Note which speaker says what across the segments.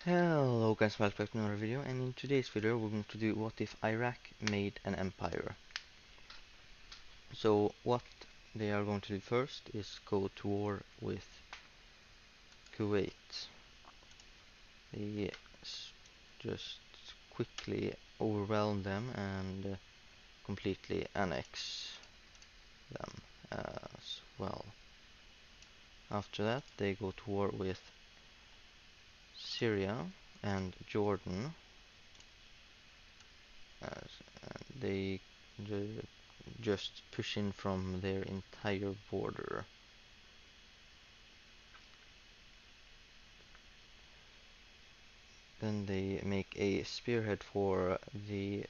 Speaker 1: Hello guys, welcome back to another video, and in today's video we're going to do what if Iraq made an empire. So what they are going to do first is go to war with Kuwait. They just quickly overwhelm them and completely annex them as well. After that they go to war with Syria and Jordan, and they just push in from their entire border. Then they make a spearhead for the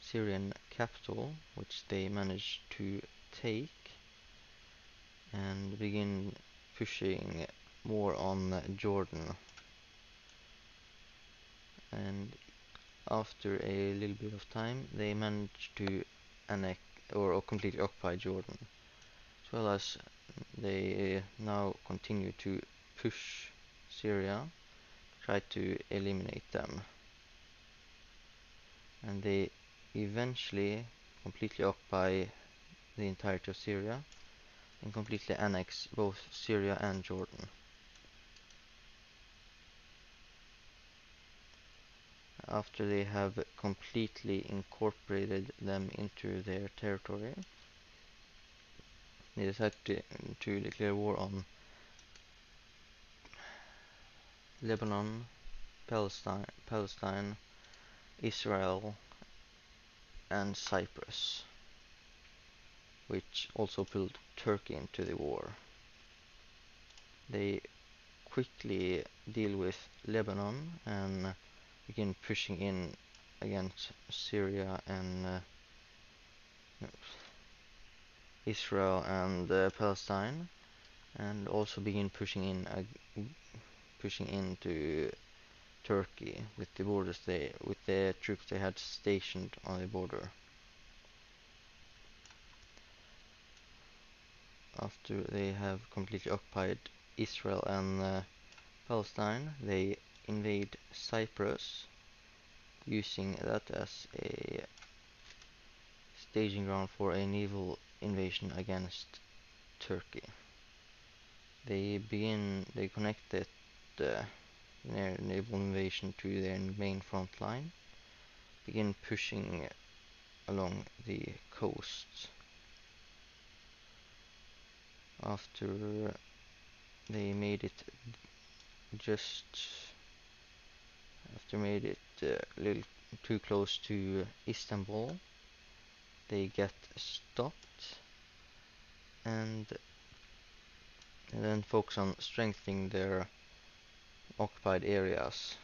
Speaker 1: Syrian capital, which they manage to take, and begin pushing more on Jordan. And after a little bit of time, they manage to annex or completely occupy Jordan, as well as they now continue to push Syria, try to eliminate them, and they eventually completely occupy the entirety of Syria and completely annex both Syria and Jordan. After they have completely incorporated them into their territory, they decide to declare war on Lebanon, Palestine, Israel, and Cyprus, which also pulled Turkey into the war. They quickly deal with Lebanon and begin pushing in against Syria and Israel and Palestine, and also begin pushing into Turkey with the troops they had stationed on the border. After they have completely occupied Israel and Palestine, they invade Cyprus, using that as a staging ground for a naval invasion against Turkey. They connected their naval invasion to their main front line, begin pushing along the coast. After they made it just after made it a little too close to Istanbul, they get stopped and then focus on strengthening their occupied areas,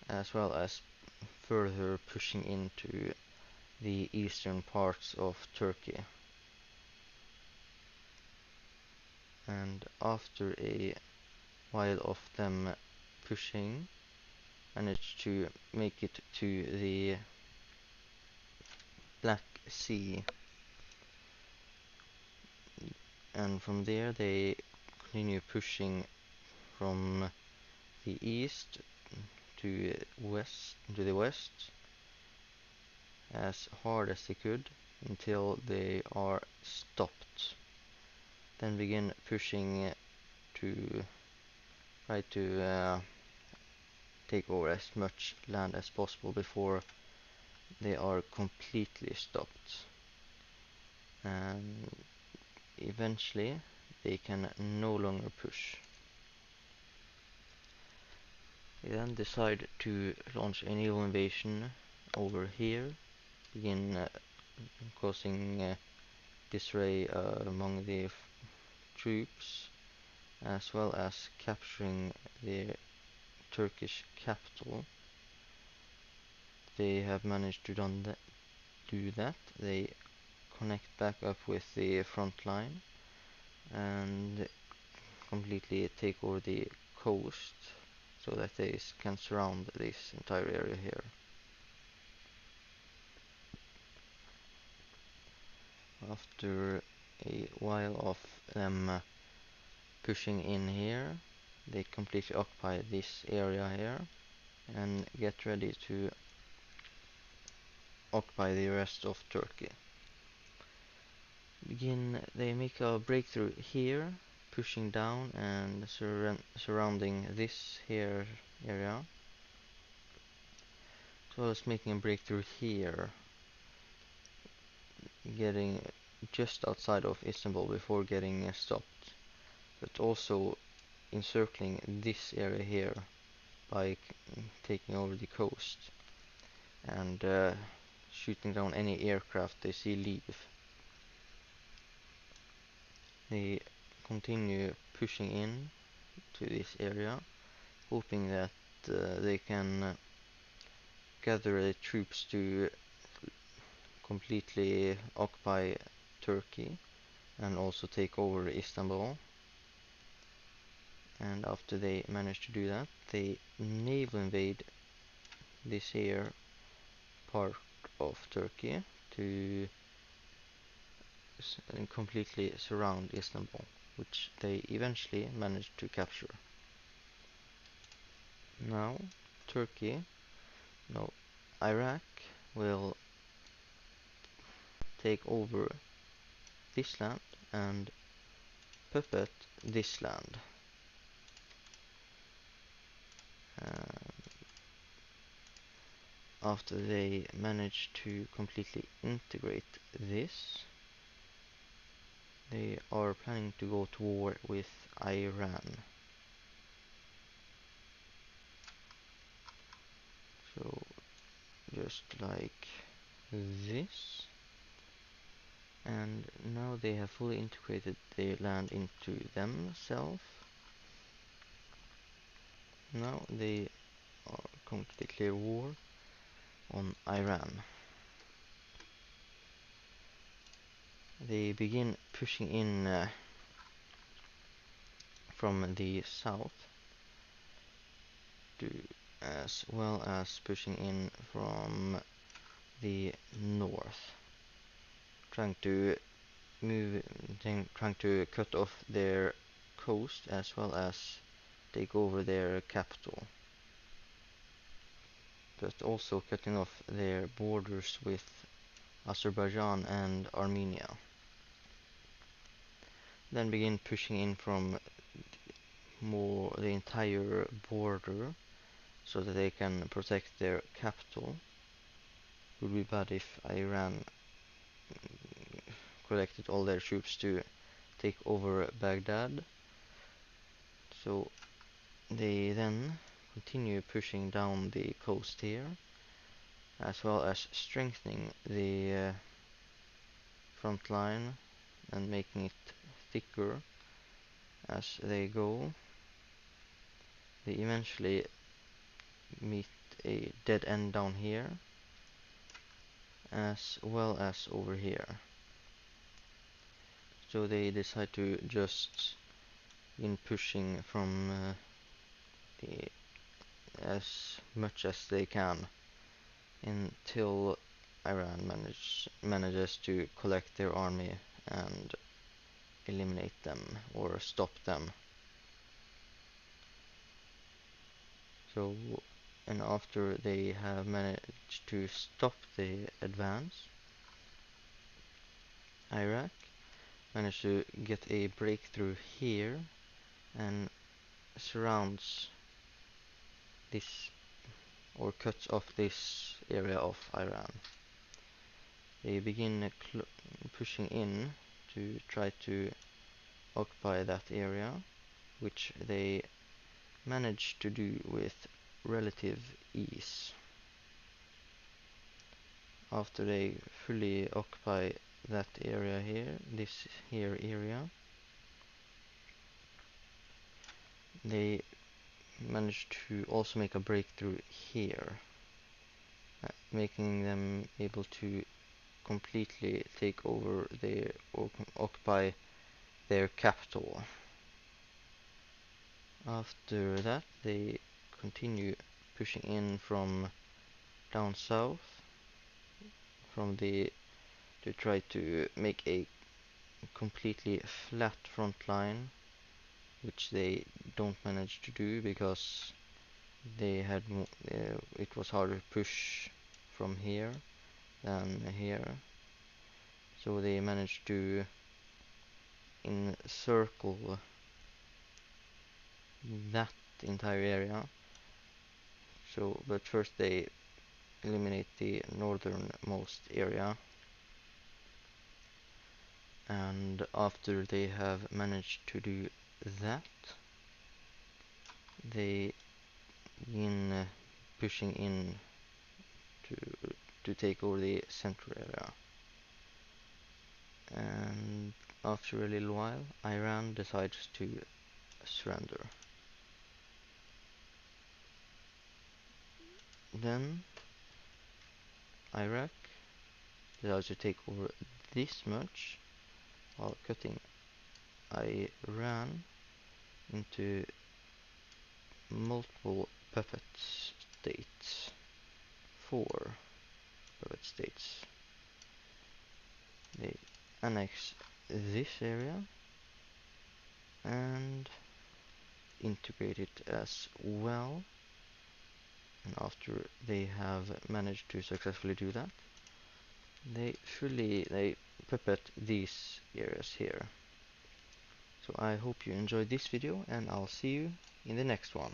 Speaker 1: as well as further pushing into the eastern parts of Turkey. And after a while of them pushing, managed to make it to the Black Sea, and from there they continue pushing from the east to the west as hard as they could until they are stopped. Then begin pushing to try to take over as much land as possible before they are completely stopped. And eventually they can no longer push. They then decide to launch a naval invasion over here, begin causing disarray among the troops, as well as capturing the Turkish capital. They have managed to do that. They connect back up with the front line and completely take over the coast so that they can surround this entire area here. After a while of them pushing in here, they completely occupy this area here and get ready to occupy the rest of Turkey. They make a breakthrough here, pushing down and surrounding this here area, as well as making a breakthrough here, getting just outside of Istanbul before getting stopped, but also encircling this area here by taking over the coast and shooting down any aircraft they see leave. They continue pushing in to this area, hoping that they can gather the troops to completely occupy Turkey and also take over Istanbul. And after they manage to do that, they naval invade this here part of Turkey to completely surround Istanbul, which they eventually managed to capture. Now, Turkey, no, Iraq will take over this land and puppet this land. After they manage to completely integrate this, they are planning to go to war with Iran. So, just like this. And now they have fully integrated the land into themselves. Now they are going to declare war on Iran. They begin pushing in from the south, as well as pushing in from the north, trying to cut off their coast as well as take over their capital, but also cutting off their borders with Azerbaijan and Armenia. Then begin pushing in from the entire border so that they can protect their capital. It would be bad if Iran collected all their troops to take over Baghdad. So they then continue pushing down the coast here, as well as strengthening the front line and making it thicker as they go. They eventually meet a dead end down here, as well as over here. So they decide to just begin pushing from as much as they can until Iran manages to collect their army and eliminate them or stop them. So, and after they have managed to stop the advance, Iraq managed to get a breakthrough here and surrounds this or cuts off this area of Iran. They begin pushing in to try to occupy that area, which they manage to do with relative ease. After they fully occupy that area here, this here area, they manage to also make a breakthrough here, making them able to completely take over their or occupy their capital. After that, they continue pushing in from down south to try to make a completely flat front line which they don't manage to do because they had it was harder to push from here than here, so they managed to encircle that entire area. So, but first they eliminate the northernmost area, and after they have managed to do that, they begin pushing in to take over the central area. And after a little while, Iran decides to surrender. Then Iraq decides to take over this much while cutting Iran into multiple puppet states. 4 puppet states. They annex this area and integrate it as well. And after they have managed to successfully do that, they puppet these areas here. So I hope you enjoyed this video, and I'll see you in the next one.